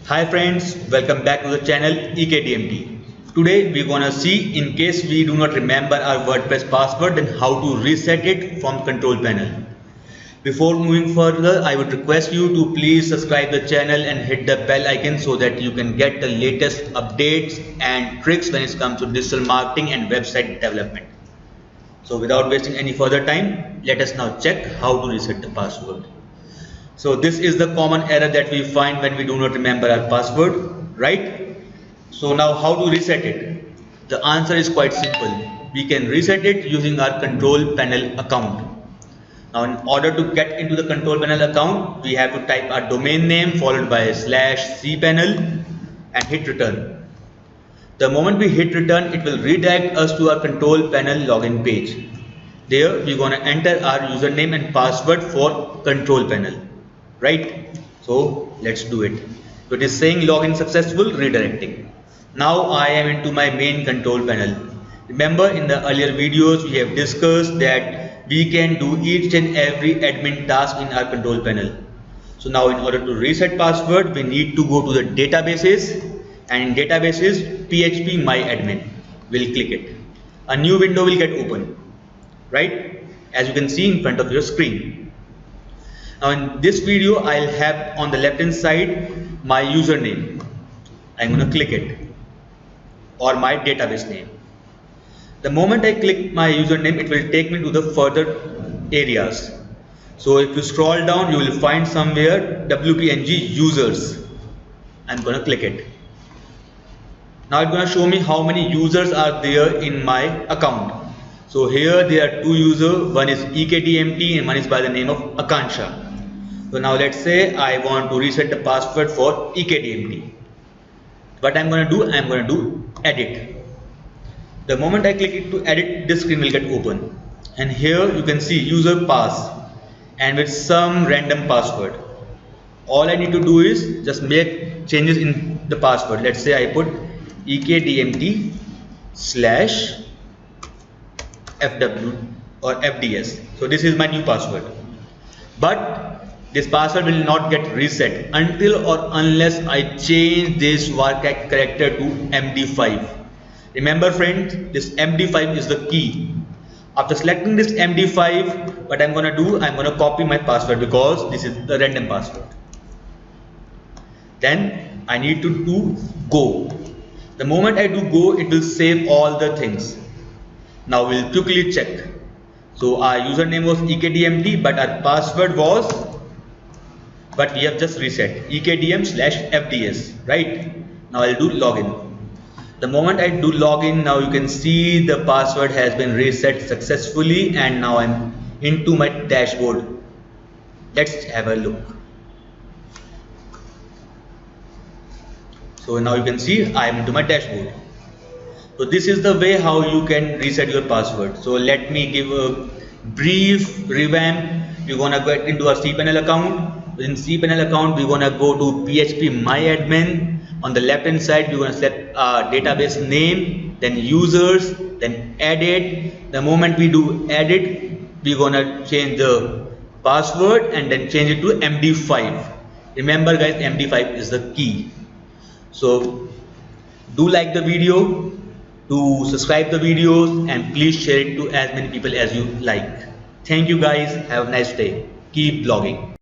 Hi friends, welcome back to the channel EKDMT. Today we're gonna see, in case we do not remember our WordPress password, then how to reset it from control panel. Before moving further, I would request you to please subscribe the channel and hit the bell icon so that you can get the latest updates and tricks when it comes to digital marketing and website development. So without wasting any further time, let us now check how to reset the password. So this is the common error that we find when we do not remember our password, right? So now how to reset it? The answer is quite simple. We can reset it using our control panel account. Now in order to get into the control panel account, we have to type our domain name followed by /cpanel and hit return. The moment we hit return, it will redirect us to our control panel login page. There we're going to enter our username and password for control panel. Right, so let's do it. So it is saying login successful, redirecting. Now I am into my main control panel. Remember, in the earlier videos we have discussed that we can do each and every admin task in our control panel. So now in order to reset password, we need to go to the databases, and in databases PHPMyAdmin. We'll click it. A new window will get open, right, as you can see in front of your screen. Now in this video, I'll have on the left hand side my username. I'm going to click it, or my database name. The moment I click my username, it will take me to the further areas. So if you scroll down, you will find somewhere WPNG users. I'm going to click it. Now it's going to show me how many users are there in my account. So here there are two users, one is EKDMT and one is by the name of Akansha. So now let's say I want to reset the password for EKDMT. What I'm going to do edit. The moment I click it to edit, this screen will get open. And here you can see user pass and with some random password. All I need to do is just make changes in the password. Let's say I put EKDMT /FW or FDS. So this is my new password. But this password will not get reset until or unless I change this var character to MD5. Remember friends, this MD5 is the key. After selecting this MD5, what I'm going to do, I'm going to copy my password because this is the random password. Then I need to do go. The moment I do go, it will save all the things. Now we'll quickly check. So our username was EKDMT, but our password was, but we have just reset EKDM/FDS, right? Now I'll do login. The moment I do login, now you can see the password has been reset successfully, and now I'm into my dashboard. Let's have a look. So now you can see I am into my dashboard. So this is the way how you can reset your password. So let me give a brief revamp. We're gonna get into our Cpanel account. In Cpanel account, we're gonna go to PHPMyAdmin. On the left hand side, we're gonna select database name, then users, then edit. The moment we do edit, we're gonna change the password and then change it to MD5. Remember guys, MD5 is the key. So do like the video, do subscribe the videos, and please share it to as many people as you like. Thank you guys. Have a nice day. Keep blogging.